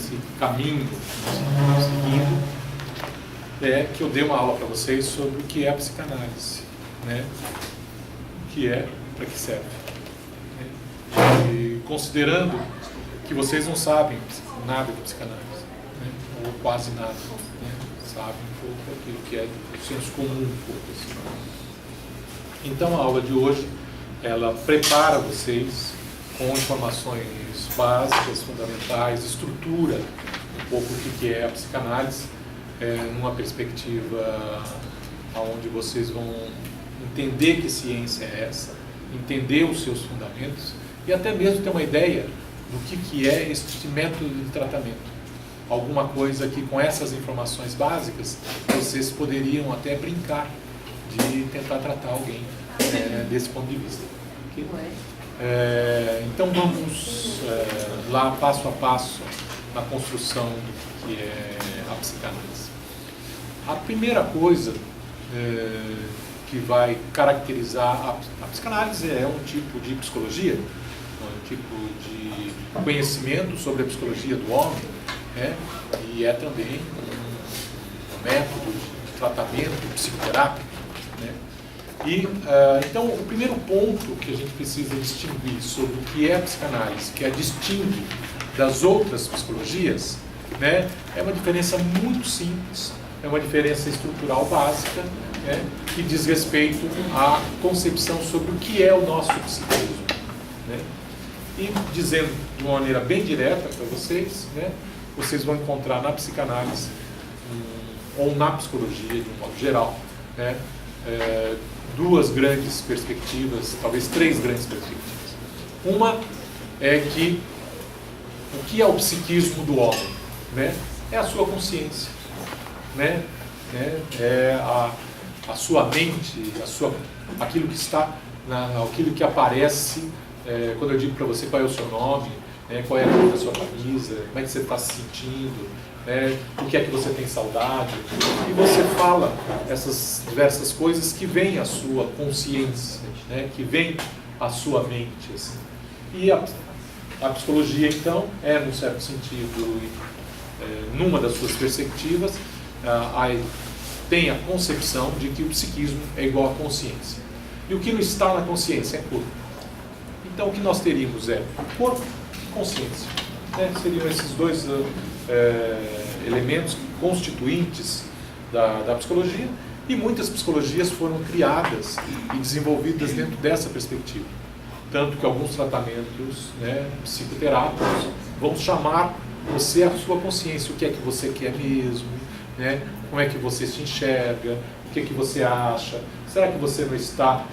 nesse caminho que nós estamos seguindo, é que eu dei uma aula para vocês sobre o que é a psicanálise, né? O que é, para que serve. Né? E considerando que vocês não sabem nada de psicanálise, né? Ou quase nada, né? Sabem um pouco aquilo que é do senso comum, um pouco assim. Então a aula de hoje, ela prepara vocês com informações básicas, fundamentais, estrutura um pouco o que é a psicanálise, numa perspectiva onde vocês vão entender que ciência é essa, entender os seus fundamentos e até mesmo ter uma ideia do que é este método de tratamento. Alguma coisa que com essas informações básicas vocês poderiam até brincar de tentar tratar alguém desse ponto de vista. Okay? Então vamos lá passo a passo na construção do que é a psicanálise. A primeira coisa que vai caracterizar a psicanálise é um tipo de psicologia, um tipo de conhecimento sobre a psicologia do homem, e é também um método de tratamento psicoterápico. Né? E, então, o primeiro ponto que a gente precisa distinguir sobre o que é a psicanálise, que a distingue das outras psicologias, né, é uma diferença muito simples, é uma diferença estrutural básica, né, que diz respeito à concepção sobre o que é o nosso psiquismo. Né? E dizendo de uma maneira bem direta para vocês, né, vocês vão encontrar na psicanálise, ou na psicologia de um modo geral, né, duas grandes perspectivas, talvez três grandes perspectivas. Uma é que o que é o psiquismo do homem? Né? É a sua consciência, né? É a sua mente, aquilo que está, aquilo que aparece quando eu digo para você qual é o seu nome, qual é a cor da sua camisa, como é que você está se sentindo, o que é que você tem saudade, e você fala essas diversas coisas que vêm à sua consciência, que vêm à sua mente. Assim. E a psicologia, então, num certo sentido, numa das suas perspectivas, tem a concepção de que o psiquismo é igual à consciência. E o que não está na consciência é corpo. Então, o que nós teríamos é corpo e consciência. Seriam esses dois elementos constituintes da psicologia, e muitas psicologias foram criadas e desenvolvidas dentro dessa perspectiva. Tanto que alguns tratamentos psicoterápicos vão chamar você à sua consciência, o que é que você quer mesmo, como é que você se enxerga, o que é que você acha, será que você não está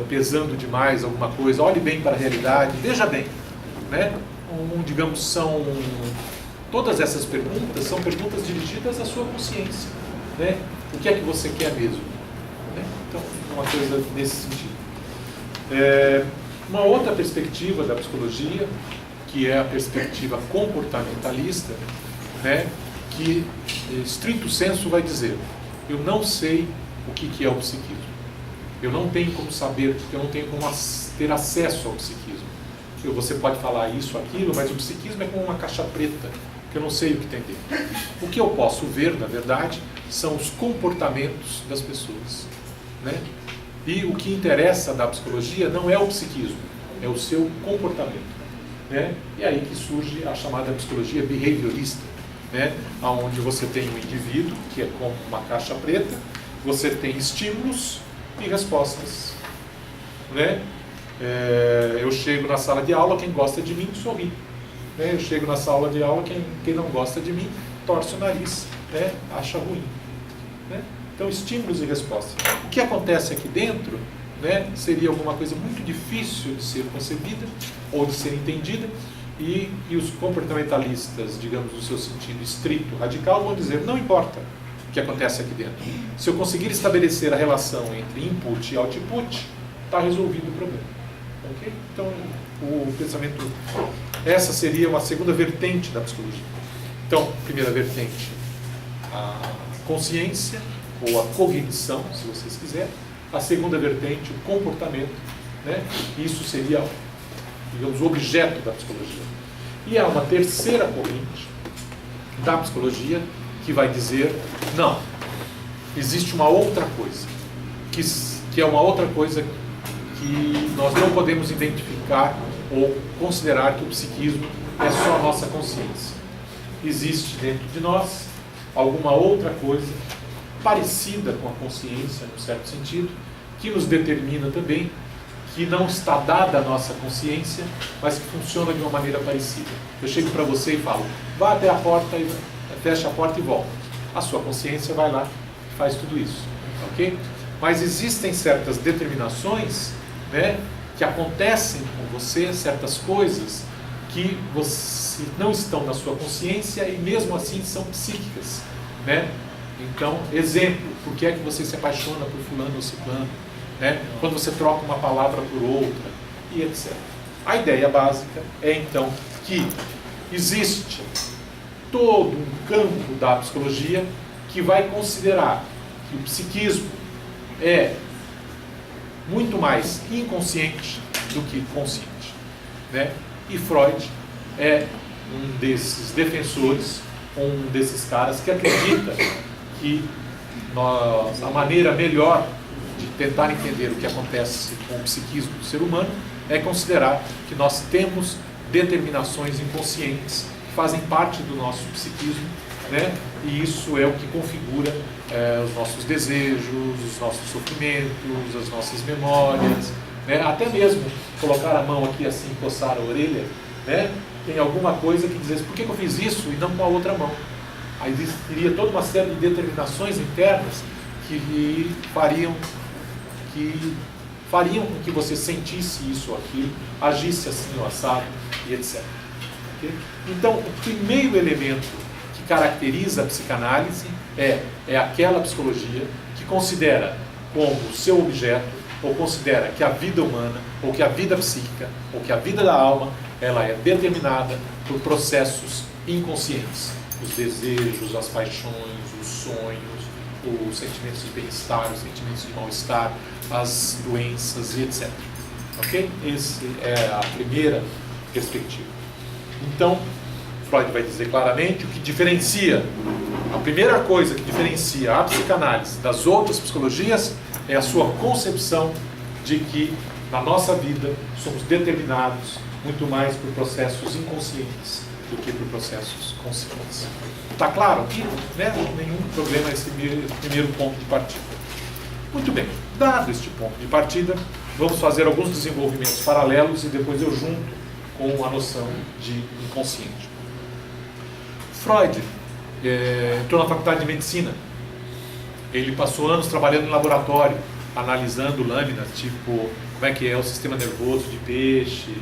pesando demais alguma coisa, olhe bem para a realidade, veja bem, digamos, todas essas perguntas são perguntas dirigidas à sua consciência, o que é que você quer mesmo, então, uma coisa nesse sentido. Uma outra perspectiva da psicologia, que é a perspectiva comportamentalista, que, estrito sensu, vai dizer: eu não sei o que é o psiquismo. Eu não tenho como saber, porque eu não tenho como ter acesso ao psiquismo. Você pode falar isso, aquilo, mas o psiquismo é como uma caixa preta, que eu não sei o que tem dentro. O que eu posso ver, na verdade, são os comportamentos das pessoas. E o que interessa da psicologia não é o psiquismo, é o seu comportamento. E aí que surge a chamada psicologia behaviorista, onde você tem um indivíduo, que é como uma caixa preta, você tem estímulos e respostas. Eu chego na sala de aula, quem gosta de mim sorri. Eu chego na sala de aula, quem não gosta de mim torce o nariz, acha ruim. Então, estímulos e respostas. O que acontece aqui dentro seria alguma coisa muito difícil de ser concebida ou de ser entendida, e os comportamentalistas, digamos, no seu sentido estrito, radical, vão dizer: não importa o que acontece aqui dentro. Se eu conseguir estabelecer a relação entre input e output, está resolvido o problema. Okay? Então, o pensamento, essa seria uma segunda vertente da psicologia. Então, primeira vertente, a consciência, ou a cognição, se vocês quiserem. A segunda vertente, o comportamento. Isso seria, digamos, o objeto da psicologia. E há uma terceira corrente, da psicologia que vai dizer, não, existe uma outra coisa, que é uma outra coisa que nós não podemos identificar ou considerar que o psiquismo é só a nossa consciência. Existe dentro de nós alguma outra coisa parecida com a consciência, num certo sentido, que nos determina também, que não está dada à nossa consciência, mas que funciona de uma maneira parecida. Eu chego para você e falo, vá até a porta, e fecha a porta e volta. A sua consciência vai lá e faz tudo isso, ok? Mas existem certas determinações, né, que acontecem com você, certas coisas que não estão na sua consciência e mesmo assim são psíquicas, né? Então, exemplo, por que é que você se apaixona por fulano ou ciclano, né? Quando você troca uma palavra por outra, e etc. A ideia básica é então que existe todo um campo da psicologia que vai considerar que o psiquismo é muito mais inconsciente do que consciente, né? E Freud é um desses defensores, um desses caras que acredita que a maneira melhor de tentar entender o que acontece com o psiquismo do ser humano é considerar que nós temos determinações inconscientes que fazem parte do nosso psiquismo, né? E isso é o que configura os nossos desejos, os nossos sofrimentos, as nossas memórias, né? Até mesmo colocar a mão aqui assim, coçar a orelha, né? Tem alguma coisa que diz, por que eu fiz isso e não com a outra mão? Aí existiria toda uma série de determinações internas que fariam com que você sentisse isso ou aquilo, agisse assim ou assado e etc. Okay? Então, o primeiro elemento que caracteriza a psicanálise é aquela psicologia que considera como seu objeto, ou considera que a vida humana, ou que a vida psíquica, ou que a vida da alma, ela é determinada por processos inconscientes. Os desejos, as paixões, os sonhos, os sentimentos de bem-estar, os sentimentos de mal-estar, as doenças e etc. Ok? Essa é a primeira perspectiva. Então, Freud vai dizer claramente o que diferencia, a primeira coisa que diferencia a psicanálise das outras psicologias é a sua concepção de que na nossa vida somos determinados muito mais por processos inconscientes do que por processos conscientes. Está claro aqui? Né? Nenhum problema esse primeiro ponto de partida. Muito bem, dado este ponto de partida, vamos fazer alguns desenvolvimentos paralelos e depois eu junto com a noção de inconsciente. Freud entrou na faculdade de medicina. Ele passou anos trabalhando em laboratório, analisando lâminas, tipo, como é que é o sistema nervoso de peixe,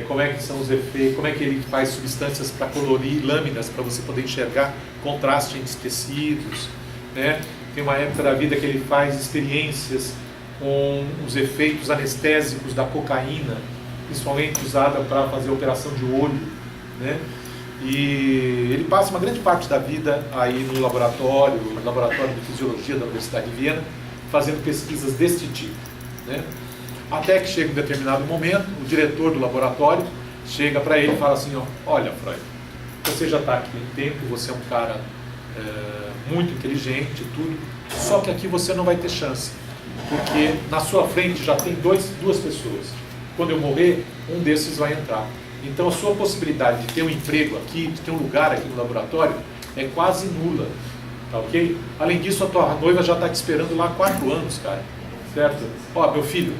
como é que são os efeitos, como é que ele faz substâncias para colorir lâminas, para você poder enxergar contraste entre tecidos, né? Tem uma época da vida que ele faz experiências com os efeitos anestésicos da cocaína, principalmente usada para fazer operação de olho, né? E ele passa uma grande parte da vida aí no laboratório de fisiologia da Universidade de Viena, fazendo pesquisas deste tipo, né? Até que chega um determinado momento, o diretor do laboratório chega para ele e fala assim, olha Freud, você já está aqui há um tempo, você é um cara muito inteligente e tudo, só que aqui você não vai ter chance, porque na sua frente já tem duas pessoas. Quando eu morrer, um desses vai entrar. Então a sua possibilidade de ter um emprego aqui, de ter um lugar aqui no laboratório, é quase nula, tá ok? Além disso, a tua noiva já está te esperando lá há 4 anos, cara, certo? Meu filho,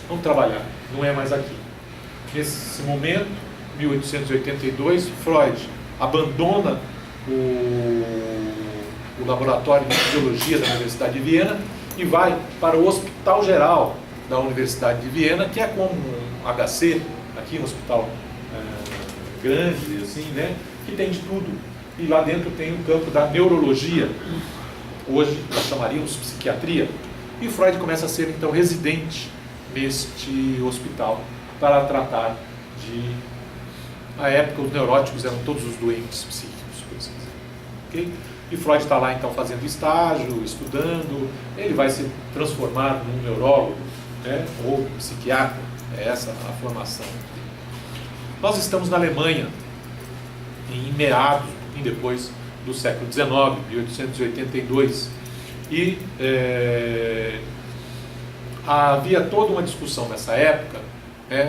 vamos trabalhar, não é mais aqui. Nesse momento, 1882, Freud abandona o laboratório de fisiologia da Universidade de Viena e vai para o Hospital Geral da Universidade de Viena, que é como um HC, aqui um hospital grande, assim, né? Que tem de tudo. E lá dentro tem o campo da neurologia, hoje nós chamaríamos psiquiatria. E Freud começa a ser, então, residente neste hospital para tratar de... Na época, os neuróticos eram todos os doentes psíquicos, por assim dizer. Okay? E Freud está lá, então, fazendo estágio, estudando. Ele vai se transformar num neurólogo, né? Ou psiquiatra. É essa a formação. Nós estamos na Alemanha, em meados pouquinho depois do século XIX, 1882. E havia toda uma discussão nessa época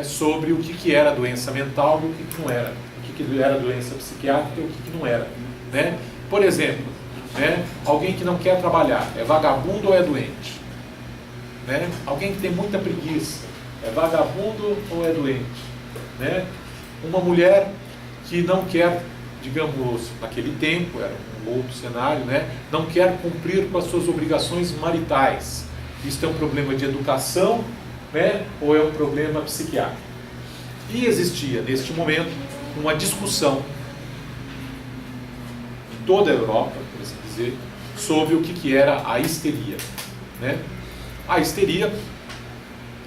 sobre o que era doença mental e o que não era, o que era doença psiquiátrica e o que não era, né? Por exemplo, alguém que não quer trabalhar, é vagabundo ou é doente? Né? Alguém que tem muita preguiça, é vagabundo ou é doente? Né? Uma mulher que não quer, digamos, naquele tempo, era um outro cenário, não quer cumprir com as suas obrigações maritais. Isso é um problema de educação, ou é um problema psiquiátrico? E existia, neste momento, uma discussão em toda a Europa, por assim dizer, sobre o que era a histeria. A histeria,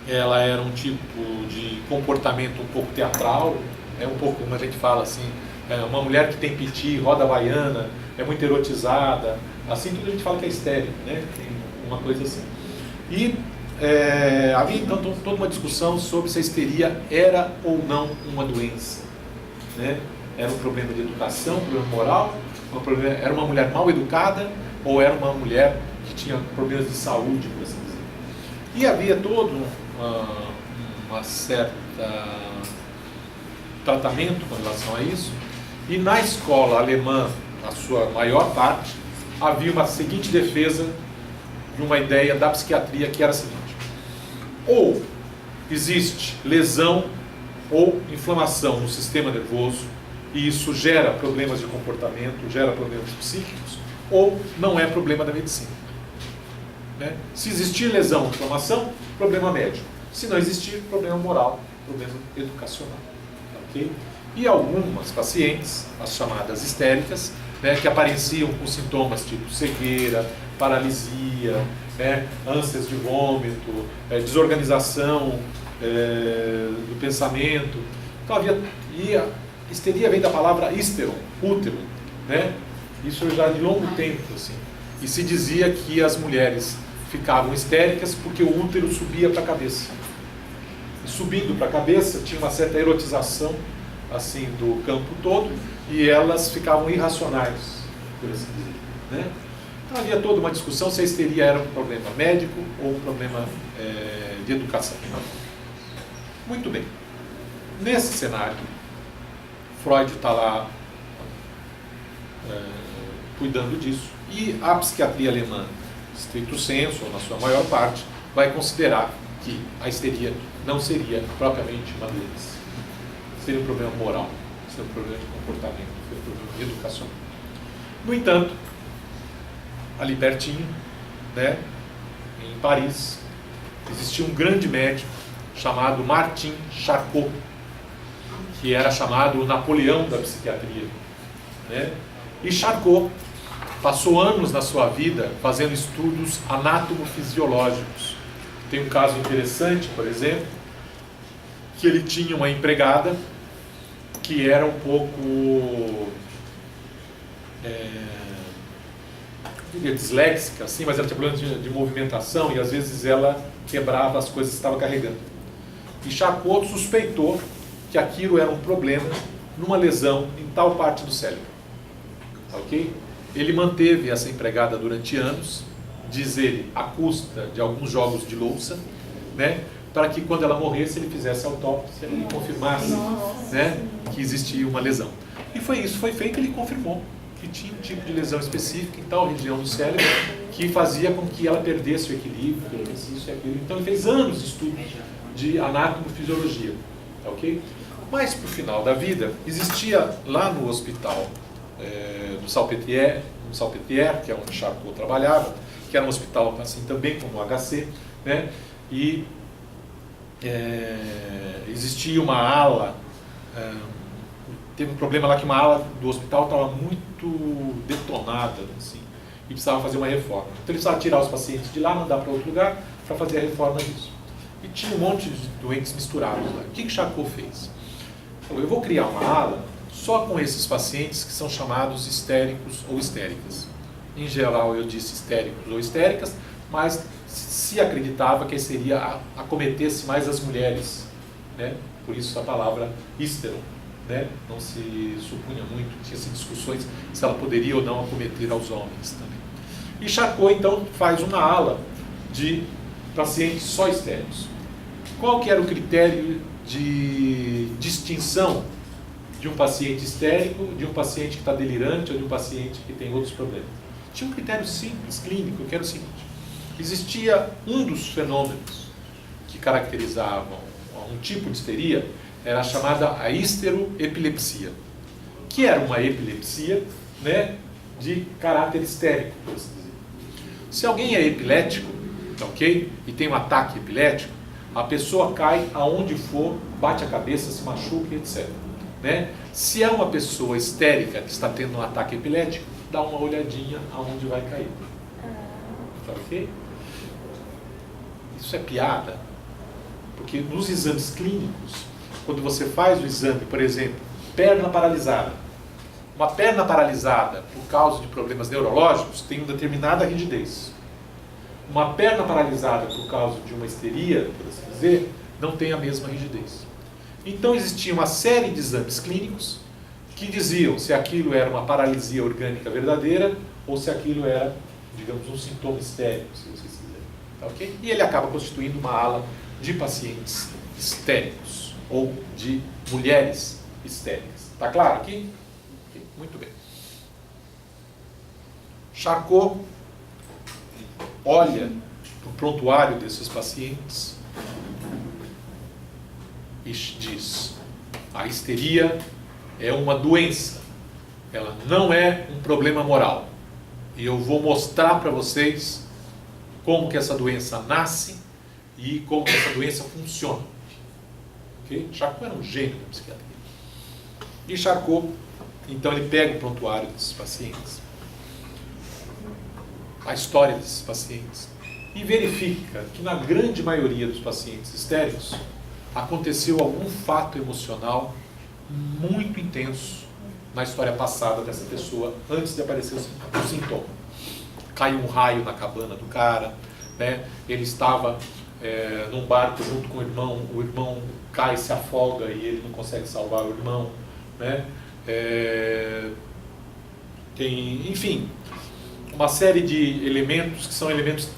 ela era um tipo de comportamento um pouco teatral, um pouco como a gente fala assim, uma mulher que tem piti, roda baiana, é muito erotizada, assim tudo a gente fala que é histérico, tem uma coisa assim. E havia então toda uma discussão sobre se a histeria era ou não uma doença. Era um problema de educação, um problema moral, era uma mulher mal educada ou era uma mulher que tinha problemas de saúde, por assim dizer. E havia todo uma certa tratamento com relação a isso. E na escola alemã, na sua maior parte, havia uma seguinte defesa de uma ideia da psiquiatria, que era a seguinte: ou existe lesão ou inflamação no sistema nervoso, e isso gera problemas de comportamento, gera problemas psíquicos, ou não é problema da medicina. Se existir lesão ou inflamação, problema médico. Se não existir, problema moral, problema educacional. Okay? E algumas pacientes, as chamadas histéricas, que apareciam com sintomas tipo cegueira, paralisia, ânsias de vômito, desorganização do pensamento. Então e a histeria vem da palavra hísteron, útero, isso já de longo tempo, assim. E se dizia que as mulheres ficavam histéricas porque o útero subia para a cabeça. E subindo para a cabeça tinha uma certa erotização assim do campo todo e elas ficavam irracionais, por assim dizer. Então havia toda uma discussão se a histeria era um problema médico ou um problema de educação. Muito bem. Nesse cenário, Freud está lá cuidando disso e a psiquiatria alemã, stricto sensu, ou na sua maior parte, vai considerar que a histeria não seria propriamente uma doença. Seria um problema moral, seria um problema de comportamento, seria um problema educacional. No entanto, ali pertinho, em Paris, existia um grande médico chamado Martin Charcot, que era chamado o Napoleão da psiquiatria. E Charcot passou anos na sua vida fazendo estudos anatomofisiológicos. Tem um caso interessante, por exemplo, que ele tinha uma empregada que era um pouco disléxica, assim, mas ela tinha problemas de movimentação e às vezes ela quebrava as coisas que estava carregando. E Charcot suspeitou que aquilo era um problema numa lesão em tal parte do cérebro. Ok? Ele manteve essa empregada durante anos, diz ele, à custa de alguns jogos de louça, para que quando ela morresse ele fizesse autópsia e confirmasse que existia uma lesão. E foi isso, foi feito, ele confirmou que tinha um tipo de lesão específica em tal região do cérebro que fazia com que ela perdesse o equilíbrio, perdesse isso e aquilo. Então ele fez anos de estudos de anatomofisiologia. Ok? Mas para o final da vida, existia lá no hospital do Salpêtrière, que é onde Charcot trabalhava, que era um hospital assim também como o HC, e existia uma ala, teve um problema lá que uma ala do hospital estava muito detonada, assim, e precisava fazer uma reforma. Então ele precisava tirar os pacientes de lá, mandar para outro lugar para fazer a reforma disso. E tinha um monte de doentes misturados lá. O que Charcot fez? Falou, eu vou criar uma ala só com esses pacientes que são chamados histéricos ou histéricas. Em geral eu disse histéricos ou histéricas, mas se acreditava que acometesse mais as mulheres, por isso a palavra hístero, né? Não se supunha muito, tinha-se discussões se ela poderia ou não acometer aos homens também. E Charcot, então, faz uma ala de pacientes só estéreis. Qual que era o critério de distinção de um paciente histérico, de um paciente que está delirante ou de um paciente que tem outros problemas? Tinha um critério simples, clínico, que era o seguinte: existia um dos fenômenos que caracterizavam um tipo de histeria, era a chamada a histeroepilepsia, que era uma epilepsia, né, de caráter histérico, por assim dizer. Se alguém é epilético, ok, e tem um ataque epilético, a pessoa cai aonde for, bate a cabeça, se machuca, etc. Né? Se é uma pessoa histérica que está tendo um ataque epilético, dá uma olhadinha aonde vai cair. Tá ok? Isso é piada, porque nos exames clínicos, quando você faz o exame, por exemplo, perna paralisada, uma perna paralisada por causa de problemas neurológicos tem uma determinada rigidez. Uma perna paralisada por causa de uma histeria, por assim dizer, não tem a mesma rigidez. Então existia uma série de exames clínicos que diziam se aquilo era uma paralisia orgânica verdadeira ou se aquilo era, digamos, um sintoma histérico, se vocês quiserem. Tá, ok? E ele acaba constituindo uma ala de pacientes histéricos ou de mulheres histéricas. Tá claro aqui? Muito bem. Charcot olha para o prontuário desses pacientes e diz: a histeria é uma doença, ela não é um problema moral. E eu vou mostrar para vocês como que essa doença nasce e como que essa doença funciona. Okay? Charcot era um gênio da psiquiatria. E Charcot, então, ele pega o prontuário desses pacientes, a história desses pacientes, e verifica que na grande maioria dos pacientes histéricos aconteceu algum fato emocional muito intenso na história passada dessa pessoa antes de aparecer o sintoma. Caiu um raio na cabana do cara, né? Ele estava num barco junto com o irmão cai, se afoga e ele não consegue salvar o irmão, né? Tem, enfim, uma série de elementos que são elementos.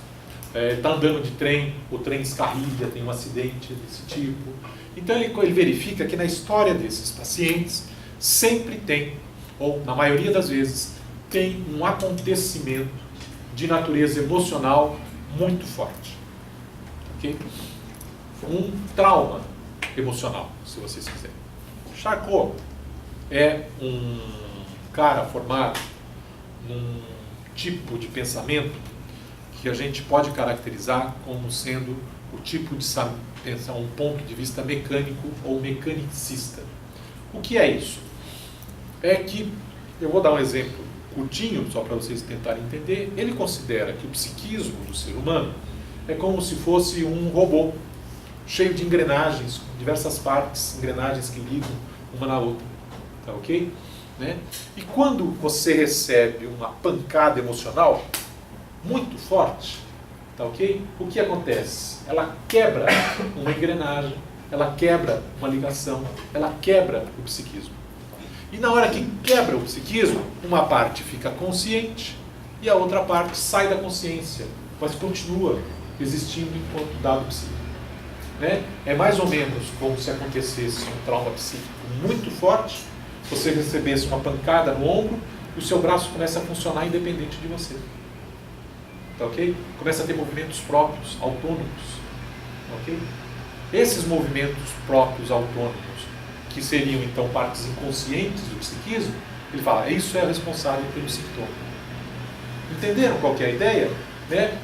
Está andando de trem, o trem descarrilha, tem um acidente desse tipo. Então ele verifica que na história desses pacientes sempre tem, ou na maioria das vezes, tem um acontecimento de natureza emocional muito forte. Okay? Um trauma emocional, se vocês quiserem. Charcot é um cara formado num tipo de pensamento que a gente pode caracterizar como sendo o tipo de pensar um ponto de vista mecânico ou mecanicista. O que é isso? É que, eu vou dar um exemplo curtinho, só para vocês tentarem entender. Ele considera que o psiquismo do ser humano é como se fosse um robô, cheio de engrenagens, com diversas partes, engrenagens que ligam uma na outra. Tá ok? Né? E quando você recebe uma pancada emocional muito forte, tá ok? O que acontece? Ela quebra uma engrenagem, ela quebra uma ligação, ela quebra o psiquismo. E na hora que quebra o psiquismo, uma parte fica consciente e a outra parte sai da consciência, mas continua existindo enquanto dado psíquico. Né? É mais ou menos como se acontecesse um trauma psíquico muito forte, você recebesse uma pancada no ombro e o seu braço começa a funcionar independente de você. Tá ok? Começa a ter movimentos próprios, autônomos. Ok? Esses movimentos próprios, autônomos, que seriam então partes inconscientes do psiquismo, ele fala, isso é responsável pelo sintoma. Entenderam qual que é a ideia? Né?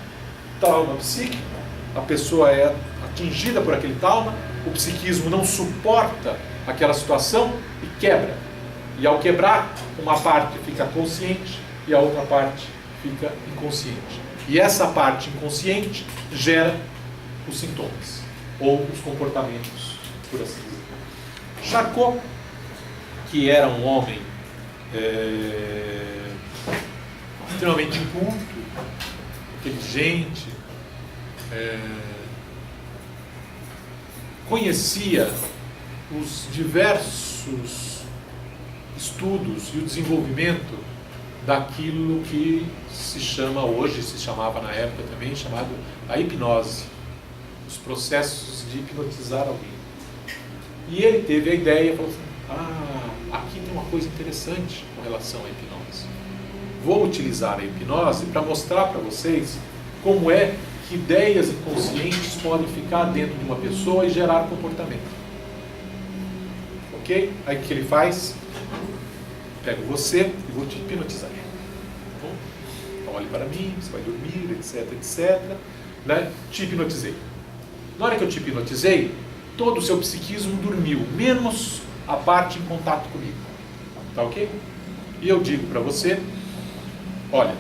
Trauma psíquico, a pessoa é atingida por aquele trauma, o psiquismo não suporta aquela situação e quebra. E ao quebrar, uma parte fica consciente e a outra parte fica inconsciente. E essa parte inconsciente gera os sintomas, ou os comportamentos, por assim dizer. Charcot, que era um homem extremamente culto, inteligente, conhecia os diversos nossos estudos e o desenvolvimento daquilo que se chama hoje, se chamava na época também, chamado a hipnose, os processos de hipnotizar alguém. E ele teve a ideia, falou assim, aqui tem uma coisa interessante com relação à hipnose. Vou utilizar a hipnose para mostrar para vocês como é que ideias inconscientes podem ficar dentro de uma pessoa e gerar comportamento. Ok? Aí o que ele faz? Pego você e vou te hipnotizar. Bom, então olhe para mim, você vai dormir, etc, etc. Né? Te hipnotizei. Na hora que eu te hipnotizei, todo o seu psiquismo dormiu, menos a parte em contato comigo. Tá ok? E eu digo para você, olha,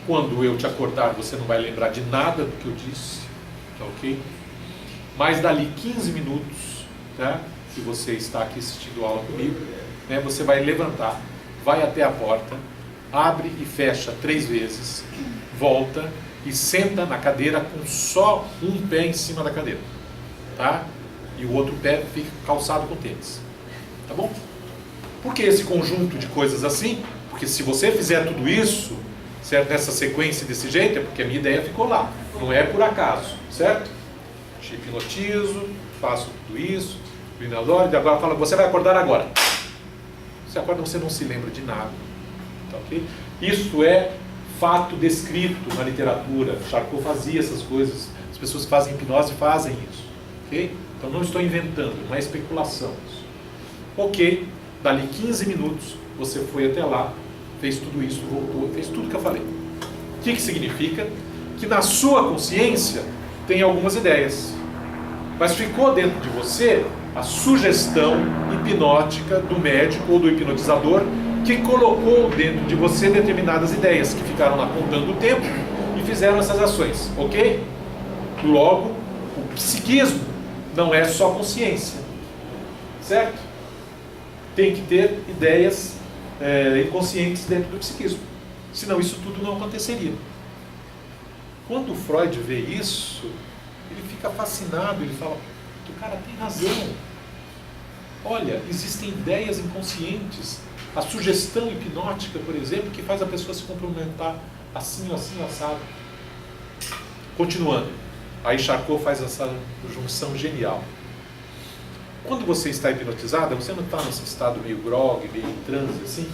quando eu te acordar, você não vai lembrar de nada do que eu disse, tá ok? Mas dali 15 minutos, tá, que você está aqui assistindo a aula comigo, né, você vai levantar, vai até a porta, abre e fecha 3 vezes, volta e senta na cadeira com só um pé em cima da cadeira, tá? E o outro pé fica calçado com tênis, tá bom? Por que esse conjunto de coisas assim? Porque se você fizer tudo isso, certo, nessa sequência desse jeito, é porque a minha ideia ficou lá, não é por acaso, certo? Te hipnotizo, faço tudo isso, e agora fala, você vai acordar agora. Você acorda, você não se lembra de nada, tá ok? Isso é fato descrito na literatura. Charcot fazia essas coisas, as pessoas que fazem hipnose fazem isso, ok? Então não estou inventando, não é especulação isso. Ok, dali 15 minutos você foi até lá, fez tudo isso, voltou, fez tudo que eu falei. O que significa? Que na sua consciência tem algumas ideias, mas ficou dentro de você a sugestão hipnótica do médico ou do hipnotizador que colocou dentro de você determinadas ideias que ficaram lá contando o tempo e fizeram essas ações, ok? Logo, o psiquismo não é só consciência, certo? Tem que ter ideias inconscientes dentro do psiquismo, senão isso tudo não aconteceria. Quando Freud vê isso, ele fica fascinado, ele fala, o cara tem razão. Olha, existem ideias inconscientes, a sugestão hipnótica, por exemplo, que faz a pessoa se complementar assim, assim, assado. Continuando, aí Charcot faz essa junção genial. Quando você está hipnotizada, você não está nesse estado meio grog, meio em transe assim,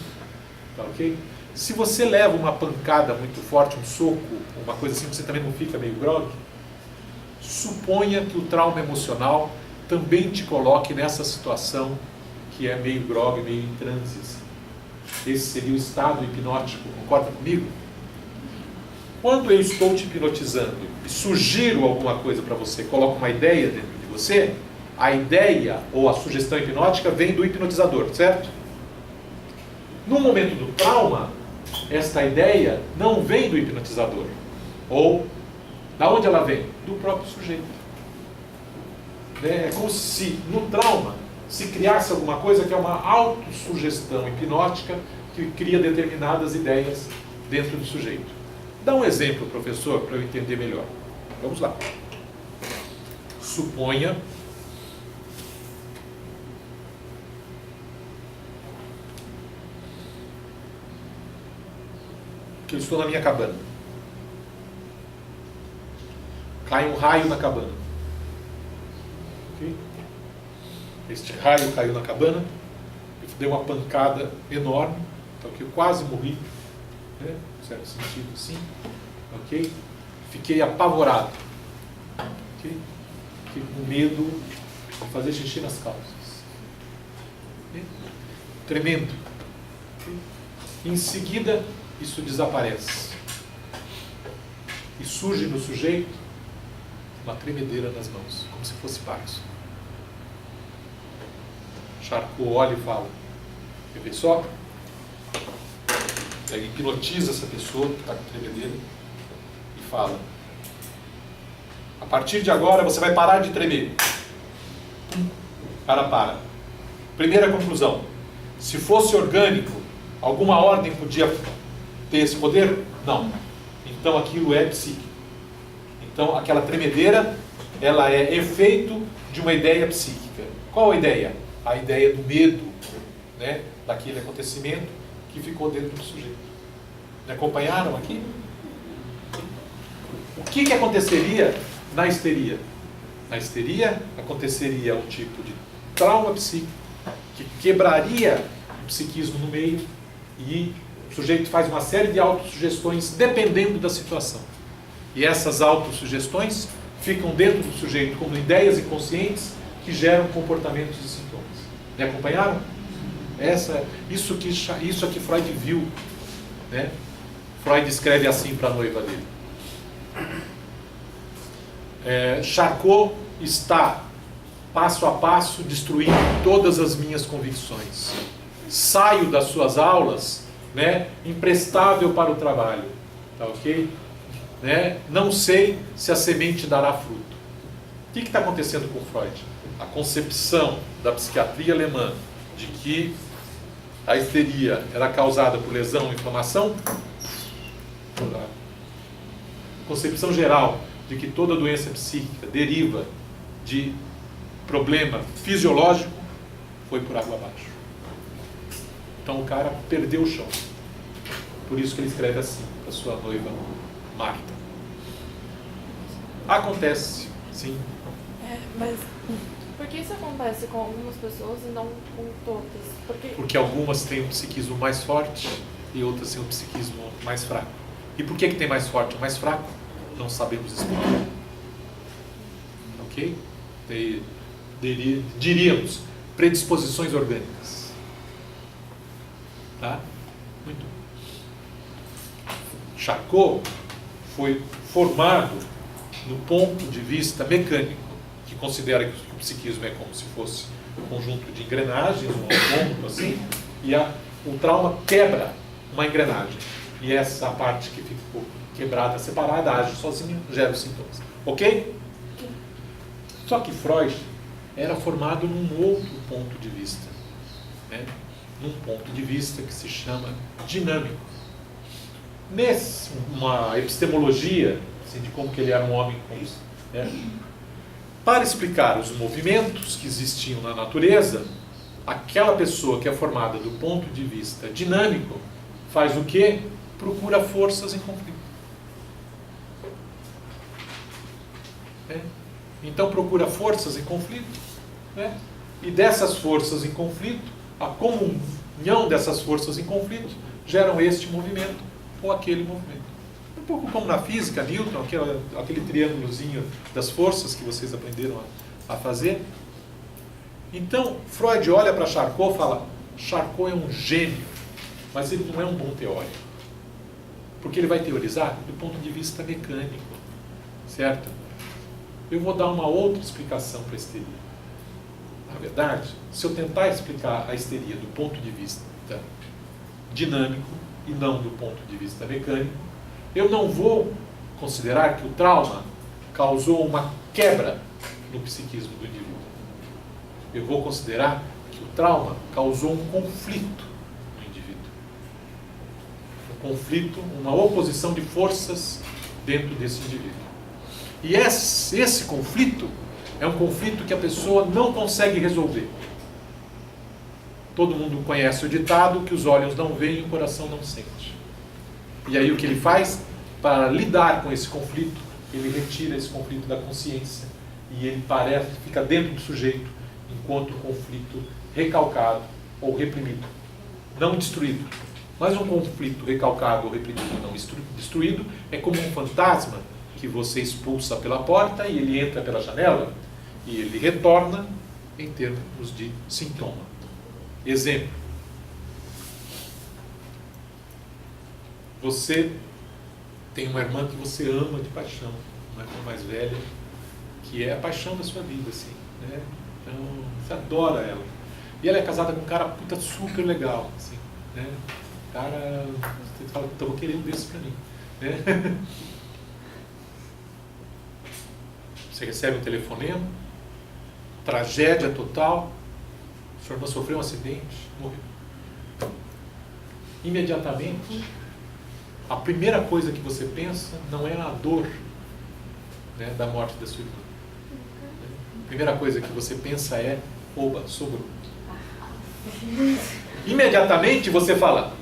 tá ok? Se você leva uma pancada muito forte, um soco, uma coisa assim, você também não fica meio grog, suponha que o trauma emocional também te coloque nessa situação que é meio grog, meio em transe assim. Esse seria o estado hipnótico, concorda comigo? Quando eu estou te hipnotizando e sugiro alguma coisa para você, coloco uma ideia dentro de você, a ideia ou a sugestão hipnótica vem do hipnotizador, certo? No momento do trauma, esta ideia não vem do hipnotizador. Ou, da onde ela vem? Do próprio sujeito. É como se, no trauma, se criasse alguma coisa que é uma autossugestão hipnótica que cria determinadas ideias dentro do sujeito. Dá um exemplo, professor, para eu entender melhor. Vamos lá. Suponha que eu estou na minha cabana. Cai um raio na cabana. Okay? Este raio caiu na cabana, eu dei uma pancada enorme, então que eu quase morri, né? Em certo sentido, sim. Ok? Fiquei apavorado. Okay? Fiquei com medo de fazer xixi nas calças. Okay? Tremendo. Okay? Em seguida, isso desaparece. E surge no sujeito uma tremedeira nas mãos, como se fosse Parkinson. Charcot olha e fala, quer ver só? Ele hipnotiza essa pessoa que está com tremedeira e fala, a partir de agora você vai parar de tremer. Para. Primeira conclusão, se fosse orgânico, alguma ordem podia ter esse poder? Não. Então aquilo é psíquico. Então aquela tremedeira, ela é efeito de uma ideia psíquica. Qual a ideia? A ideia do medo, né, daquele acontecimento que ficou dentro do sujeito. Me acompanharam aqui? O que aconteceria na histeria? Na histeria aconteceria um tipo de trauma psíquico que quebraria o psiquismo no meio e o sujeito faz uma série de autossugestões dependendo da situação. E essas autossugestões ficam dentro do sujeito como ideias inconscientes que geram comportamentos e sintomas. Me acompanharam? Isso aqui Freud viu, né? Freud escreve assim para a noiva dele. Charcot está, passo a passo, destruindo todas as minhas convicções. Saio das suas aulas, né, imprestável para o trabalho. Tá ok? Né? Não sei se a semente dará fruto. O que está acontecendo com Freud? A concepção da psiquiatria alemã de que a histeria era causada por lesão ou inflamação, a concepção geral de que toda doença psíquica deriva de problema fisiológico, foi por água abaixo. Então o cara perdeu o chão. Por isso que ele escreve assim para sua noiva Marta. Acontece, sim. Mas por que isso acontece com algumas pessoas e não com todas? Porque algumas têm um psiquismo mais forte e outras têm um psiquismo mais fraco. E por que tem mais forte ou mais fraco? Não sabemos explicar. Ok? Diríamos predisposições orgânicas. Tá? Muito. Charcot foi formado no ponto de vista mecânico, que considera que o psiquismo é como se fosse um conjunto de engrenagens, um autômato assim, e o trauma quebra uma engrenagem. E essa parte que ficou quebrada, separada, age sozinha, gera os sintomas. Ok? Só que Freud era formado num outro ponto de vista. Né? Num ponto de vista que se chama dinâmico. Uma epistemologia assim, de como que ele era um homem, né? Para explicar os movimentos que existiam na natureza, aquela pessoa que é formada do ponto de vista dinâmico faz o quê? Procura forças em conflito. Então procura forças em conflito, né? E dessas forças em conflito, a comunhão dessas forças em conflito geram este movimento ou aquele movimento. Um pouco como na física, Newton, aquele triângulozinho das forças que vocês aprenderam a fazer. Então, Freud olha para Charcot e fala, Charcot é um gênio, mas ele não é um bom teórico. Porque ele vai teorizar do ponto de vista mecânico, certo? Eu vou dar uma outra explicação para a histeria. Na verdade, se eu tentar explicar a histeria do ponto de vista dinâmico e não do ponto de vista mecânico, eu não vou considerar que o trauma causou uma quebra no psiquismo do indivíduo. Eu vou considerar que o trauma causou um conflito no indivíduo. Um conflito, uma oposição de forças dentro desse indivíduo. E esse conflito é um conflito que a pessoa não consegue resolver. Todo mundo conhece o ditado que os olhos não veem e o coração não sente. E aí o que ele faz? Para lidar com esse conflito, ele retira esse conflito da consciência e ele fica dentro do sujeito enquanto um conflito recalcado ou reprimido. Não destruído. Mas um conflito recalcado ou reprimido não destruído é como um fantasma que você expulsa pela porta e ele entra pela janela e ele retorna em termos de sintoma. Exemplo. Você tem uma irmã que você ama de paixão, uma irmã mais velha, que é a paixão da sua vida, assim, né? Então, você adora ela. E ela é casada com um cara puta super legal, assim, né? Cara, você fala, então vou querer um desses pra mim, né? Você recebe um telefonema, tragédia total, sua irmã sofreu um acidente, morreu. Imediatamente, a primeira coisa que você pensa não é a dor, né, da morte da sua irmã. A primeira coisa que você pensa é Oba, sobrou. Imediatamente você fala,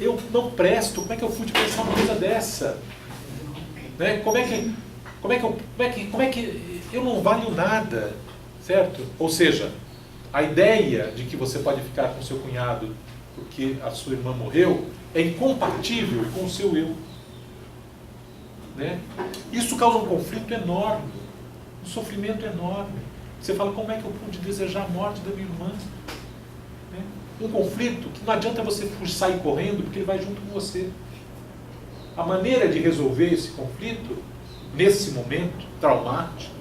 eu não presto, como é que eu fui de pensar uma coisa dessa? Né? Como é que eu não valho nada, certo? Ou seja, a ideia de que você pode ficar com seu cunhado porque a sua irmã morreu é incompatível com o seu eu. Né? Isso causa um conflito enorme, um sofrimento enorme. Você fala, como é que eu pude desejar a morte da minha irmã? Né? Um conflito que não adianta você sair correndo, porque ele vai junto com você. A maneira de resolver esse conflito, nesse momento traumático,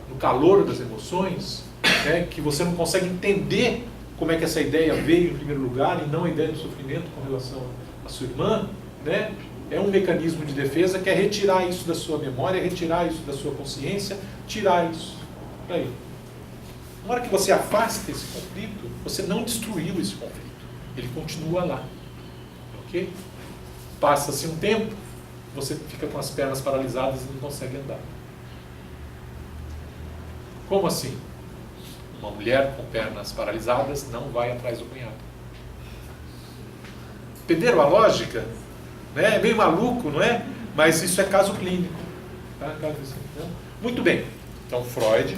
no calor das emoções, né, que você não consegue entender como é que essa ideia veio em primeiro lugar, e não a ideia do sofrimento com relação à sua irmã, né, é um mecanismo de defesa que é retirar isso da sua memória, retirar isso da sua consciência, tirar isso para ele. Na hora que você afasta esse conflito, você não destruiu esse conflito. Ele continua lá. Ok? Passa-se um tempo, você fica com as pernas paralisadas e não consegue andar. Como assim? Uma mulher com pernas paralisadas não vai atrás do cunhado. Entenderam a lógica? Né? É meio maluco, não é? Mas isso é caso clínico. Tá? Muito bem. Então, Freud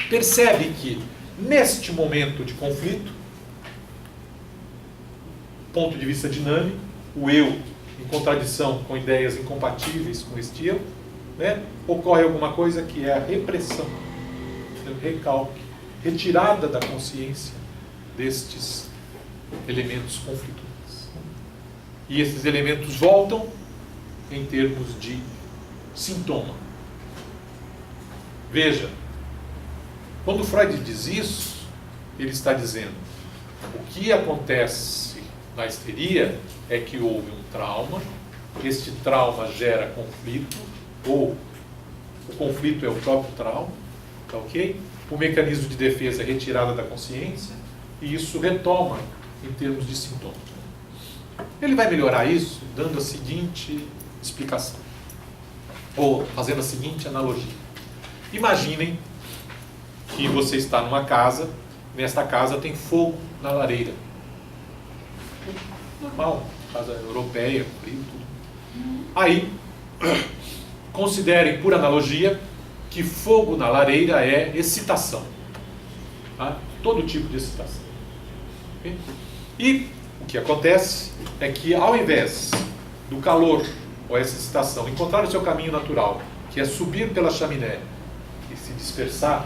percebe que, neste momento de conflito, ponto de vista dinâmico, o eu em contradição com ideias incompatíveis com este eu, né, ocorre alguma coisa que é a repressão, o recalque, retirada da consciência destes elementos conflituosos. E esses elementos voltam em termos de sintoma. Veja, quando Freud diz isso, ele está dizendo, o que acontece na histeria é que houve um trauma, este trauma gera conflito, ou o conflito é o próprio trauma, tá ok? O mecanismo de defesa é retirada da consciência, e isso retoma em termos de sintoma. Ele vai melhorar isso dando a seguinte explicação, ou fazendo a seguinte analogia. Imaginem que você está numa casa, nesta casa tem fogo na lareira. Normal, casa europeia, frio, tudo. Aí, considerem por analogia que fogo na lareira é excitação. Tá? Todo tipo de excitação. Okay? E o que acontece é que ao invés do calor ou essa excitação encontrar o seu caminho natural, que é subir pela chaminé e se dispersar,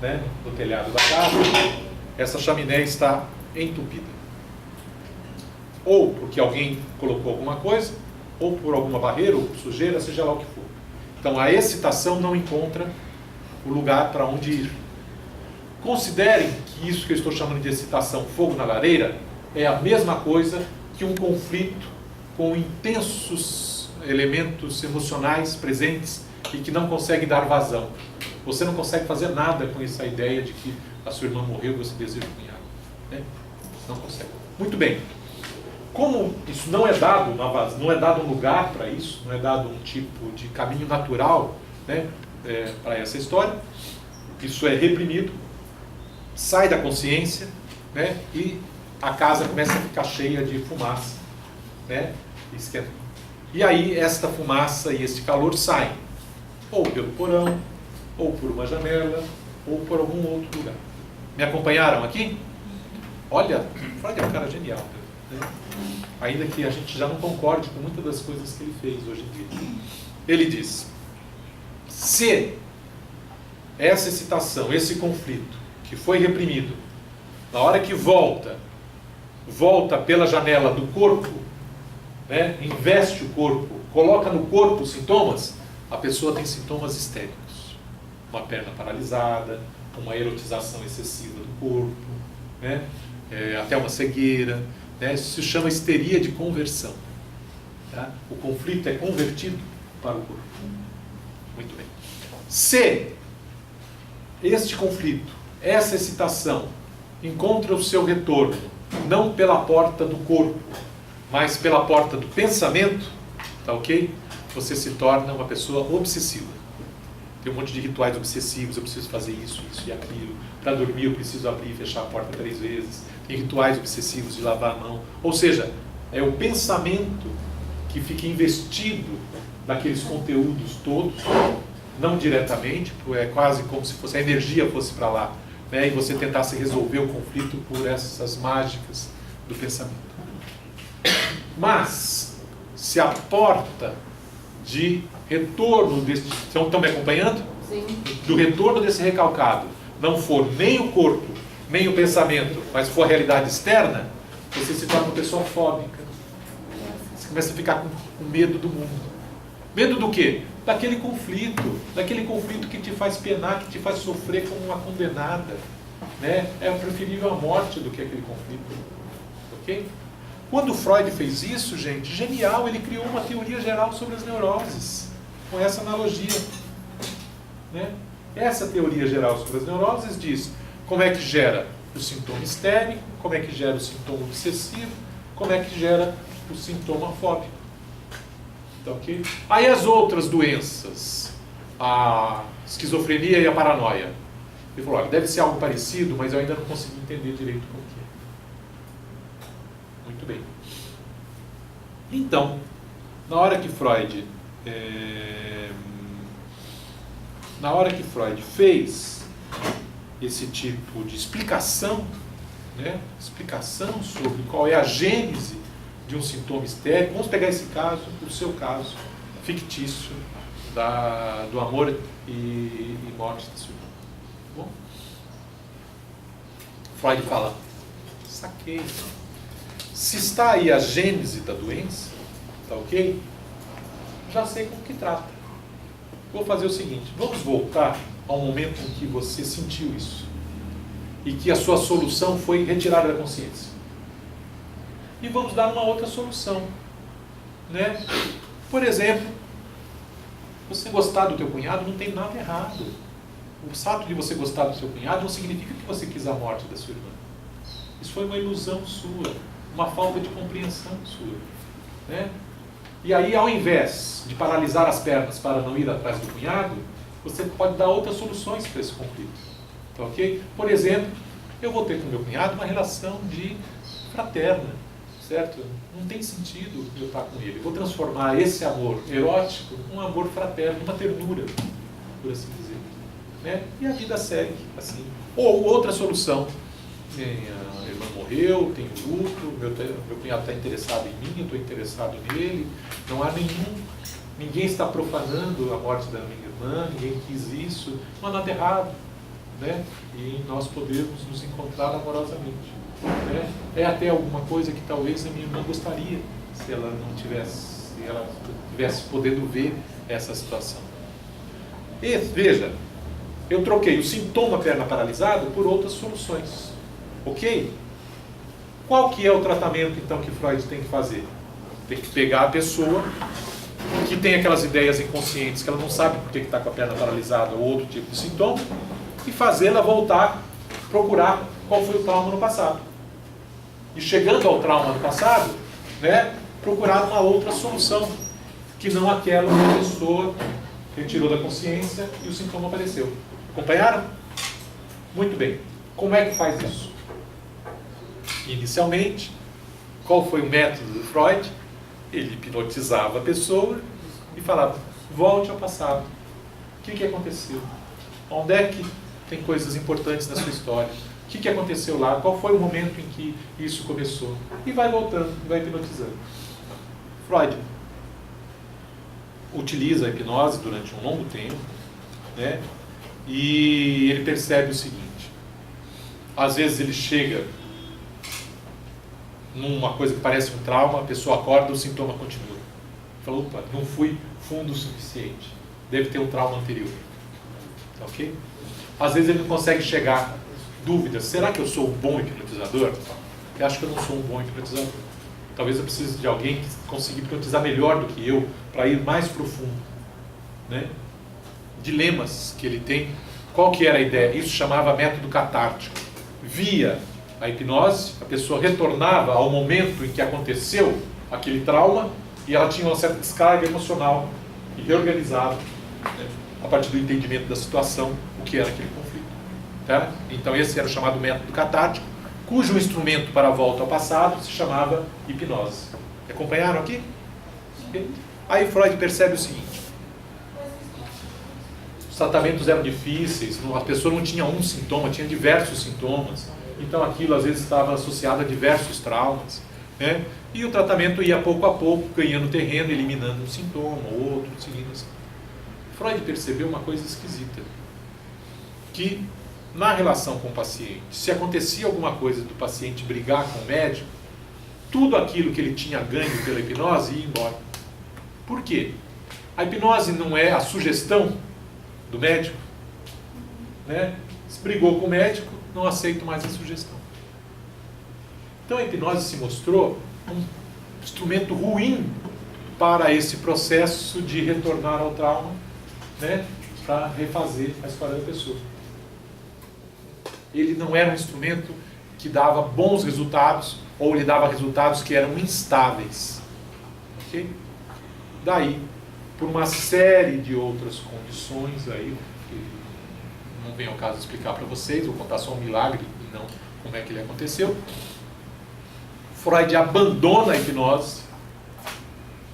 né, no telhado da casa, essa chaminé está entupida. Ou porque alguém colocou alguma coisa, ou por alguma barreira, ou por sujeira, seja lá o que for. Então a excitação não encontra o lugar para onde ir. Considerem que isso que eu estou chamando de excitação, fogo na lareira, é a mesma coisa que um conflito com intensos elementos emocionais presentes e que não consegue dar vazão. Você não consegue fazer nada com essa ideia de que a sua irmã morreu e você deseja o cunhado. Né? Não consegue. Muito bem. Como isso não é dado, não é dado um lugar para isso, não é dado um tipo de caminho natural, né, para essa história, isso é reprimido, sai da consciência, né, e a casa começa a ficar cheia de fumaça, né, e aí esta fumaça e este calor saem, ou pelo porão, ou por uma janela, ou por algum outro lugar. Me acompanharam aqui? Olha, Freud é um cara genial, né? Ainda que a gente já não concorde com muitas das coisas que ele fez hoje em dia. Ele diz, se essa excitação, esse conflito, que foi reprimido, na hora que volta pela janela do corpo, né, investe o corpo, coloca no corpo os sintomas, a pessoa tem sintomas histéricos. Uma perna paralisada, uma erotização excessiva do corpo, né, até uma cegueira. Né? Isso se chama histeria de conversão. Tá? O conflito é convertido para o corpo. Muito bem. Se este conflito, essa excitação, encontra o seu retorno, não pela porta do corpo, mas pela porta do pensamento, tá ok? Você se torna uma pessoa obsessiva. Tem um monte de rituais obsessivos, eu preciso fazer isso, isso e aquilo. Para dormir eu preciso abrir e fechar a porta 3 vezes. Tem rituais obsessivos de lavar a mão. Ou seja, é o pensamento que fica investido naqueles conteúdos todos, não diretamente, é quase como se fosse a energia fosse para lá, né? E você tentasse resolver o conflito por essas mágicas do pensamento. Mas, se a porta de retorno desse... Estão me acompanhando? Sim. Do retorno desse recalcado não for nem o corpo, nem o pensamento, mas for a realidade externa, você se torna uma pessoa fóbica. Você começa a ficar com medo do mundo. Medo do quê? Daquele conflito que te faz penar, que te faz sofrer como uma condenada, né? É preferível a morte do que aquele conflito. Ok? Quando Freud fez isso, gente, genial, ele criou uma teoria geral sobre as neuroses, com essa analogia, né? Essa teoria geral sobre as neuroses diz como é que gera o sintoma histérico, como é que gera o sintoma obsessivo, como é que gera o sintoma fóbico. Tá, ok? Aí as outras doenças, a esquizofrenia e a paranoia. Ele falou, olha, deve ser algo parecido, mas eu ainda não consegui entender direito como que é. Muito bem. Então, na hora que Freud fez esse tipo de explicação, né? Explicação sobre qual é a gênese de um sintoma histérico, vamos pegar esse caso, o seu caso fictício do amor e morte da sua irmã. Tá bom? Freud fala, saquei. Se está aí a gênese da doença, tá ok? Já sei como que trata. Vou fazer o seguinte, vamos voltar ao momento em que você sentiu isso e que a sua solução foi retirada da consciência. E vamos dar uma outra solução, né? Por exemplo, você gostar do teu cunhado não tem nada errado. O fato de você gostar do seu cunhado não significa que você quis a morte da sua irmã. Isso foi uma ilusão sua, uma falta de compreensão sua, né? E aí, ao invés de paralisar as pernas para não ir atrás do cunhado, você pode dar outras soluções para esse conflito. Tá, ok? Por exemplo, eu vou ter com meu cunhado uma relação de fraterna, certo? Não tem sentido eu estar com ele. Eu vou transformar esse amor erótico num amor fraterno, uma ternura, por assim dizer, né? E a vida segue assim. Ou outra solução. A irmã morreu, tem luto, meu cunhado está interessado em mim, eu estou interessado nele, não há ninguém está profanando a morte da minha irmã, ninguém quis isso, não há nada errado, né? E nós podemos nos encontrar amorosamente, né? É até alguma coisa que talvez a minha irmã gostaria, se ela tivesse podendo ver essa situação. E veja, eu troquei o sintoma perna paralisada por outras soluções. Ok? Qual que é o tratamento, então, que Freud tem que fazer? Tem que pegar a pessoa que tem aquelas ideias inconscientes, que ela não sabe por que está com a perna paralisada ou outro tipo de sintoma, e fazê-la voltar, procurar qual foi o trauma no passado. E chegando ao trauma no passado, né, procurar uma outra solução, que não aquela que a pessoa retirou da consciência e o sintoma apareceu. Acompanharam? Muito bem. Como é que faz isso? Inicialmente, qual foi o método do Freud? Ele hipnotizava a pessoa e falava, volte ao passado. O que aconteceu? Onde é que tem coisas importantes na sua história? O que aconteceu lá? Qual foi o momento em que isso começou? E vai voltando, vai hipnotizando. Freud utiliza a hipnose durante um longo tempo, né? E ele percebe o seguinte, às vezes ele chega numa coisa que parece um trauma, a pessoa acorda, o sintoma continua. Falou, opa, não fui fundo o suficiente. Deve ter um trauma anterior. Tá, ok? Às vezes ele não consegue chegar. Dúvidas, será que eu sou um bom hipnotizador? Eu acho que eu não sou um bom hipnotizador. Talvez eu precise de alguém que consiga hipnotizar melhor do que eu, para ir mais profundo, né? Dilemas que ele tem. Qual que era a ideia? Isso chamava método catártico. Via a hipnose, a pessoa retornava ao momento em que aconteceu aquele trauma e ela tinha uma certa descarga emocional e reorganizava, né? a partir do entendimento da situação, o que era aquele conflito. Tá? Então esse era o chamado método catártico, cujo instrumento para a volta ao passado se chamava hipnose. Acompanharam aqui? Aí Freud percebe o seguinte: os tratamentos eram difíceis, a pessoa não tinha um sintoma, tinha diversos sintomas, então aquilo às vezes estava associado a diversos traumas, né? E o tratamento ia pouco a pouco ganhando terreno, eliminando um sintoma, outro, seguindo assim. Freud percebeu uma coisa esquisita, que na relação com o paciente, se acontecia alguma coisa do paciente brigar com o médico, tudo aquilo que ele tinha ganho pela hipnose ia embora. Por quê? A hipnose não é a sugestão do médico, né? Se brigou com o médico, não aceito mais a sugestão. Então a hipnose se mostrou um instrumento ruim para esse processo de retornar ao trauma, né? Para refazer a história da pessoa. Ele não era um instrumento que dava bons resultados, ou ele dava resultados que eram instáveis. Okay? Daí, por uma série de outras condições, aí, que não vem ao caso explicar para vocês, vou contar só um milagre e não como é que ele aconteceu, Freud abandona a hipnose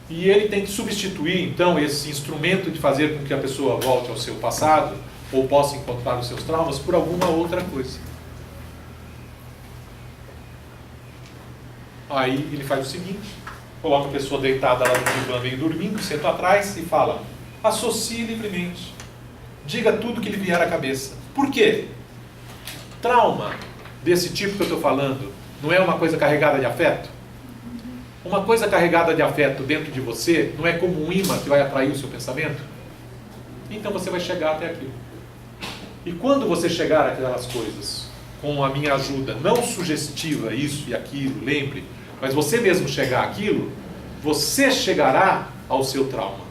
e ele tem que substituir, então, esse instrumento de fazer com que a pessoa volte ao seu passado, ou possa encontrar os seus traumas, por alguma outra coisa. Aí ele faz o seguinte: coloca a pessoa deitada lá no divã, meio dormindo, senta atrás e fala: associe livremente, diga tudo que lhe vier à cabeça. Por quê? Trauma desse tipo que eu estou falando não é uma coisa carregada de afeto? Uma coisa carregada de afeto dentro de você não é como um imã que vai atrair o seu pensamento? Então você vai chegar até aquilo. E quando você chegar àquelas coisas, com a minha ajuda, não sugestiva, isso e aquilo, lembre, mas você mesmo chegar àquilo, você chegará ao seu trauma.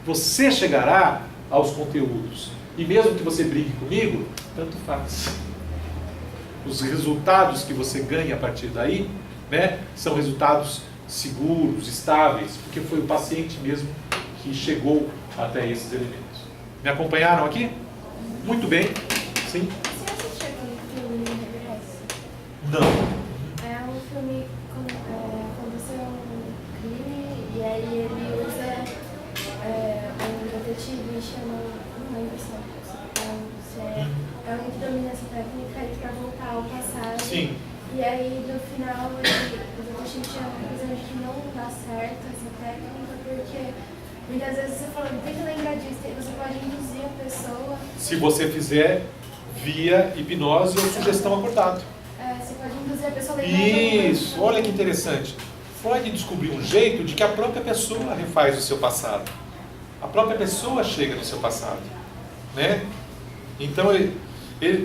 Você chegará aos conteúdos. E mesmo que você brigue comigo, tanto faz. Os resultados que você ganha a partir daí, né, são resultados seguros, estáveis, porque foi o paciente mesmo que chegou até esses elementos. Me acompanharam aqui? Muito bem. Sim? Você assistiu aquele filme Regresse? Não. É um filme que aconteceu um crime e aí ele usa um detetive chama, não lembro se é alguém que domina essa técnica aí pra voltar ao passado. Sim. E aí no final o detetive chama a conclusão de que não dá certo essa técnica porque muitas vezes você fala, tenta lembrar disso, e você pode induzir a pessoa. Se você fizer via hipnose ou sugestão acordada. Você pode induzir a pessoa a lembrar de Isso, olha que interessante. Freud descobriu um jeito de que a própria pessoa refaz o seu passado. A própria pessoa chega no seu passado, né? Então,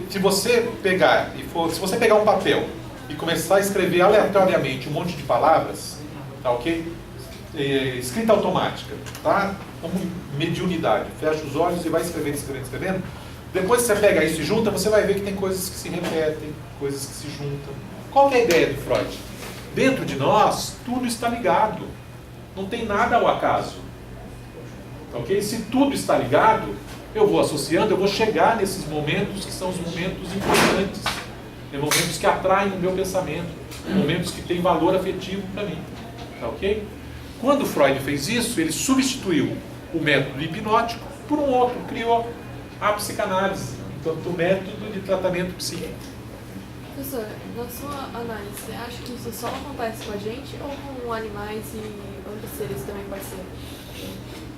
se você pegar se você pegar um papel e começar a escrever aleatoriamente um monte de palavras, tá ok? Escrita automática, tá? Como mediunidade. Fecha os olhos e vai escrevendo, escrevendo, escrevendo. Depois que você pega isso e junta, você vai ver que tem coisas que se repetem, coisas que se juntam. Qual que é a ideia do Freud? Dentro de nós, tudo está ligado. Não tem nada ao acaso. Ok? Se tudo está ligado, eu vou associando, eu vou chegar nesses momentos que são os momentos importantes. Momentos que atraem o meu pensamento. Momentos que têm valor afetivo para mim. Tá ok? Quando Freud fez isso, ele substituiu o método hipnótico por um outro, criou a psicanálise, enquanto método de tratamento psíquico. Professor, na sua análise, você acha que isso só acontece com a gente ou com animais e outros seres também pode ser?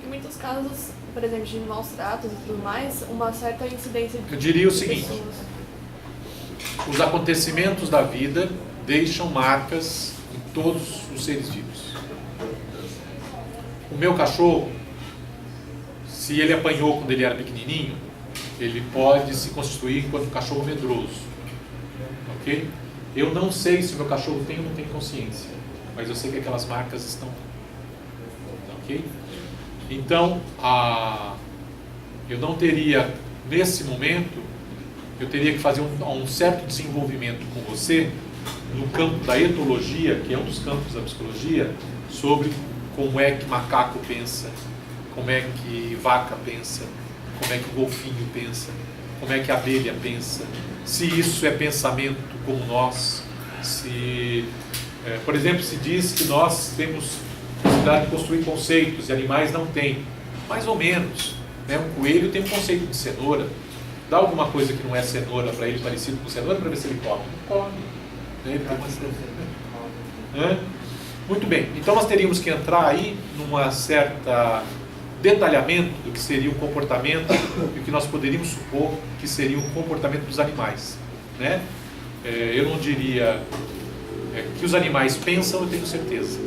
Em muitos casos, por exemplo, de maus tratos e tudo mais, uma certa incidência de Eu diria o de seguinte: pessoas. os acontecimentos da vida deixam marcas em todos os seres vivos. O meu cachorro, se ele apanhou quando ele era pequenininho, ele pode se constituir enquanto um cachorro medroso. Ok? Eu não sei se o meu cachorro tem ou não tem consciência, mas eu sei que aquelas marcas estão. Ok? Então, eu não teria, nesse momento, eu teria que fazer um certo desenvolvimento com você no campo da etologia, que é um dos campos da psicologia, sobre como é que macaco pensa, como é que vaca pensa, como é que o golfinho pensa, como é que a abelha pensa, se isso é pensamento como nós, se, por exemplo, se diz que nós temos possibilidade de construir conceitos e animais não têm, mais ou menos, né? Um coelho tem um conceito de cenoura, dá alguma coisa que não é cenoura para ele parecido com cenoura para ver se ele come, não come, né? Ele tem uma... Muito bem, então nós teríamos que entrar aí numa certa detalhamento do que seria o comportamento e o que nós poderíamos supor que seria o comportamento dos animais, né? Eu não diria que os animais pensam, eu tenho certeza.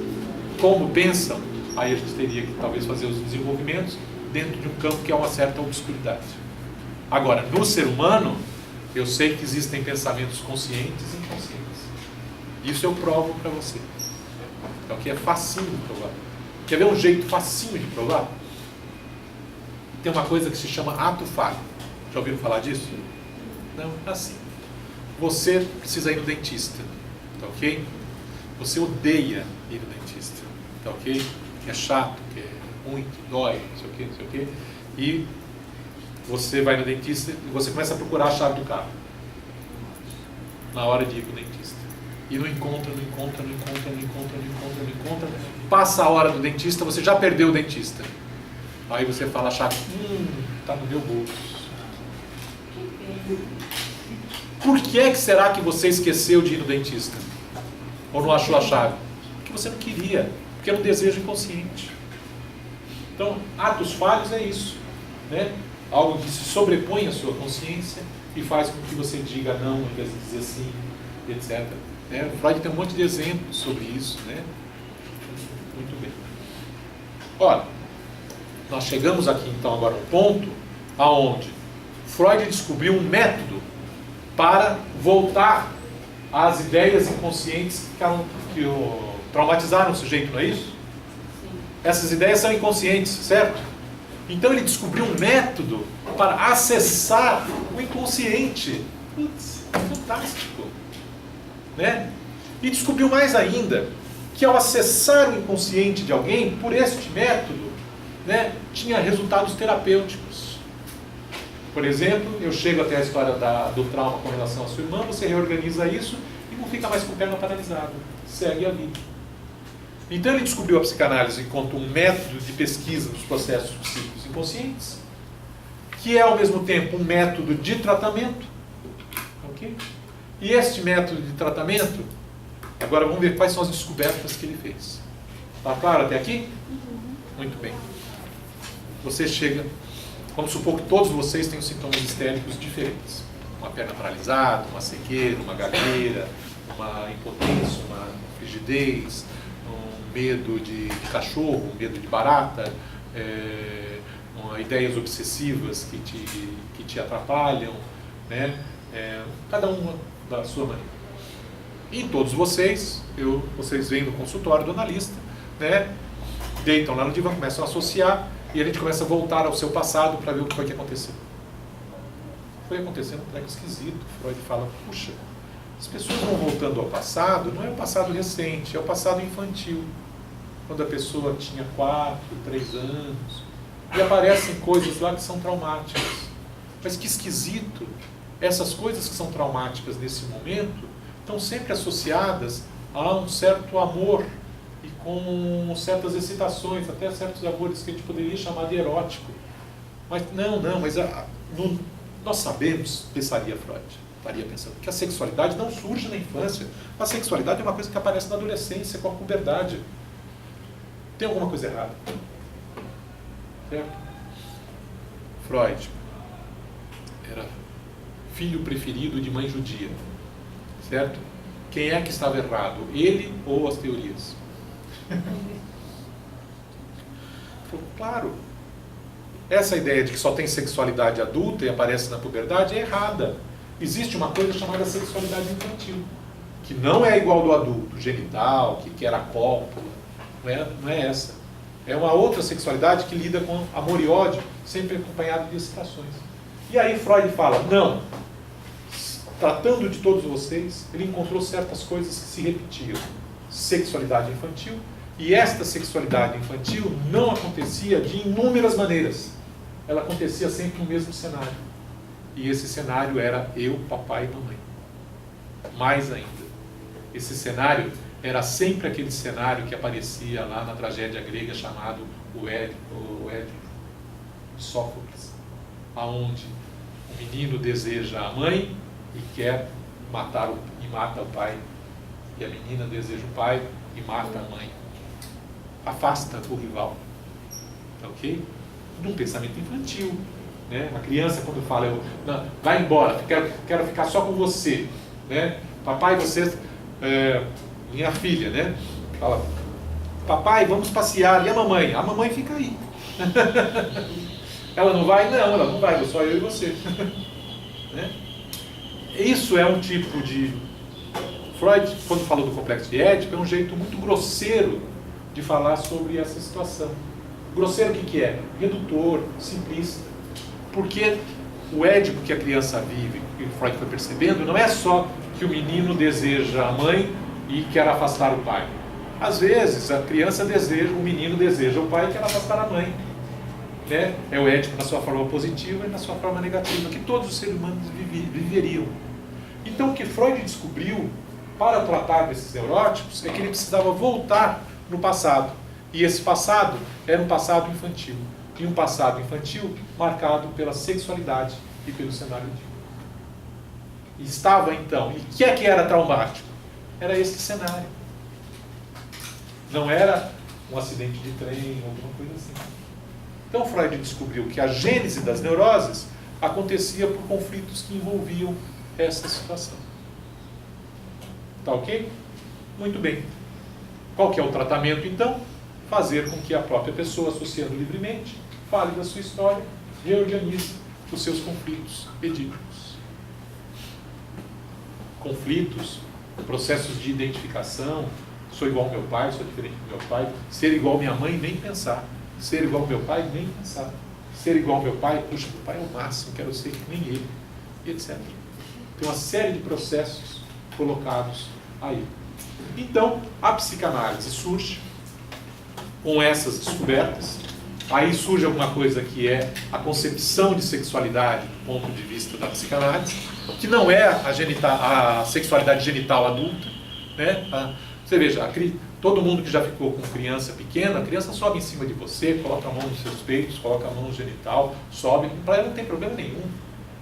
Como pensam, aí a gente teria que talvez fazer os desenvolvimentos dentro de um campo que é uma certa obscuridade. Agora, no ser humano, eu sei que existem pensamentos conscientes e inconscientes. Isso eu provo para você. Então aqui é facinho de provar. Quer ver um jeito facinho de provar? Tem uma coisa que se chama ato falho. Já ouviram falar disso? Não, é assim. Você precisa ir no dentista, tá ok? Você odeia ir no dentista, tá ok? Que é chato, que é ruim, que dói, não sei o que, não sei o que. E você vai no dentista e você começa a procurar a chave do carro. Na hora de ir pro dentista. E não encontra. Passa a hora do dentista, você já perdeu o dentista. Aí você fala a chave, tá no meu bolso. Por que será que você esqueceu de ir no dentista? Ou não achou a chave? Porque você não queria, porque era um desejo inconsciente. Então, atos falhos é isso, né? Algo que se sobrepõe à sua consciência e faz com que você diga não, ao invés de dizer sim, etc. Né? Freud tem um monte de exemplos sobre isso, né? Muito bem. Ora, nós chegamos aqui então agora a um ponto aonde Freud descobriu um método para voltar às ideias inconscientes que traumatizaram o sujeito, não é isso? Sim. Essas ideias são inconscientes, certo? Então ele descobriu um método para acessar o inconsciente. Putz, fantástico! Né? E descobriu mais ainda que ao acessar o inconsciente de alguém, por este método, né, tinha resultados terapêuticos. Por exemplo, eu chego até a história do trauma com relação à sua irmã, você reorganiza isso e não fica mais com a perna paralisada. Segue a vida. Então ele descobriu a psicanálise enquanto um método de pesquisa dos processos psíquicos inconscientes, que é ao mesmo tempo um método de tratamento. Okay? E este método de tratamento, agora vamos ver quais são as descobertas que ele fez. Está claro até aqui? Muito bem. Você chega, vamos supor que todos vocês tenham sintomas histéricos diferentes. Uma perna paralisada, uma cegueira, uma gagueira, uma impotência, uma rigidez, um medo de cachorro, um medo de barata, ideias obsessivas que te atrapalham, né? Cada uma da sua maneira. E todos vocês vêm no consultório do analista, né? Deitam lá no divã, começam a associar e a gente começa a voltar ao seu passado para ver o que foi que aconteceu. Foi acontecendo um treco esquisito. Freud fala, puxa, as pessoas vão voltando ao passado, não é o passado recente, é o passado infantil. Quando a pessoa tinha 4, 3 anos, e aparecem coisas lá que são traumáticas. Mas que esquisito, essas coisas que são traumáticas nesse momento estão sempre associadas a um certo amor e com certas excitações, até certos amores que a gente poderia chamar de erótico. Mas nós sabemos, pensaria Freud, estaria pensando, que a sexualidade não surge na infância. A sexualidade é uma coisa que aparece na adolescência, com a puberdade. Tem alguma coisa errada. Certo? Freud era filho preferido de mãe judia. Certo? Quem é que estava errado? Ele ou as teorias? Claro. Essa ideia de que só tem sexualidade adulta e aparece na puberdade é errada. Existe uma coisa chamada sexualidade infantil, que não é igual do adulto, genital, que quer a cópula. Não é essa. É uma outra sexualidade que lida com amor e ódio, sempre acompanhado de excitações. E aí Freud fala, não, tratando de todos vocês, ele encontrou certas coisas que se repetiam. Sexualidade infantil, e esta sexualidade infantil não acontecia de inúmeras maneiras. ela acontecia sempre no mesmo cenário. E esse cenário era eu, papai e mamãe. Mais ainda, esse cenário era sempre aquele cenário que aparecia lá na tragédia grega chamado o Édipo, de Sófocles, aonde o menino deseja a mãe e quer matar e mata o pai, e a menina deseja o pai e mata a mãe. Afasta o rival, ok? Num pensamento infantil, né? A criança quando fala, não, vai embora, quero ficar só com você, né? Papai, você, minha filha, né? Fala, papai, vamos passear, e a mamãe? A mamãe fica aí. Ela não vai? Não, ela não vai, só eu e você. Né? Isso é um tipo de... Freud, quando falou do complexo de Édipo, é um jeito muito grosseiro de falar sobre essa situação. Grosseiro o que é? Redutor, simplista. Porque o Édipo que a criança vive, que o Freud foi percebendo, não é só que o menino deseja a mãe e quer afastar o pai. Às vezes, a criança deseja, o menino deseja o pai e quer afastar a mãe. Né? É o Édipo na sua forma positiva e na sua forma negativa, que todos os seres humanos viveriam. Então, o que Freud descobriu para tratar desses neuróticos é que ele precisava voltar no passado. E esse passado era um passado infantil. E um passado infantil marcado pela sexualidade e pelo cenário de... E estava então, e o que é que era traumático? Era esse cenário. Não era um acidente de trem, alguma coisa assim. Então Freud descobriu que a gênese das neuroses acontecia por conflitos que envolviam essa situação. Tá ok? Muito bem. Qual que é o tratamento então? Fazer com que a própria pessoa, associando livremente, fale da sua história, reorganize os seus conflitos edípicos. Conflitos, processos de identificação, sou igual ao meu pai, sou diferente do meu pai, ser igual à minha mãe, nem pensar. Ser igual ao meu pai, nem pensar. Ser igual ao meu pai, puxa, meu pai é o máximo, quero ser que nem ele, e etc. Tem uma série de processos colocados aí. Então, a psicanálise surge com essas descobertas. Aí surge alguma coisa que é a concepção de sexualidade do ponto de vista da psicanálise, que não é a sexualidade genital adulta, né? Você veja, todo mundo que já ficou com criança pequena, a criança sobe em cima de você, coloca a mão nos seus peitos, coloca a mão no genital, sobe, para ela não tem problema nenhum.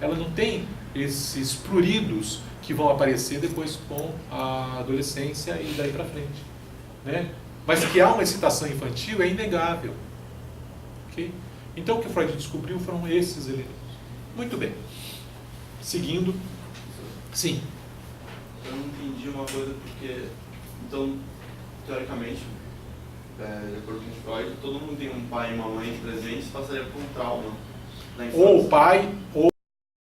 Ela não tem esses pruridos que vão aparecer depois com a adolescência e daí para frente, né? Mas que há uma excitação infantil é inegável. Okay? Então o que Freud descobriu foram esses elementos. Muito bem. Seguindo. Sim. Eu não entendi uma coisa porque, então, teoricamente, de acordo com Freud, todo mundo tem um pai e uma mãe presentes, passaria por um trauma na infância. Ou o pai, ou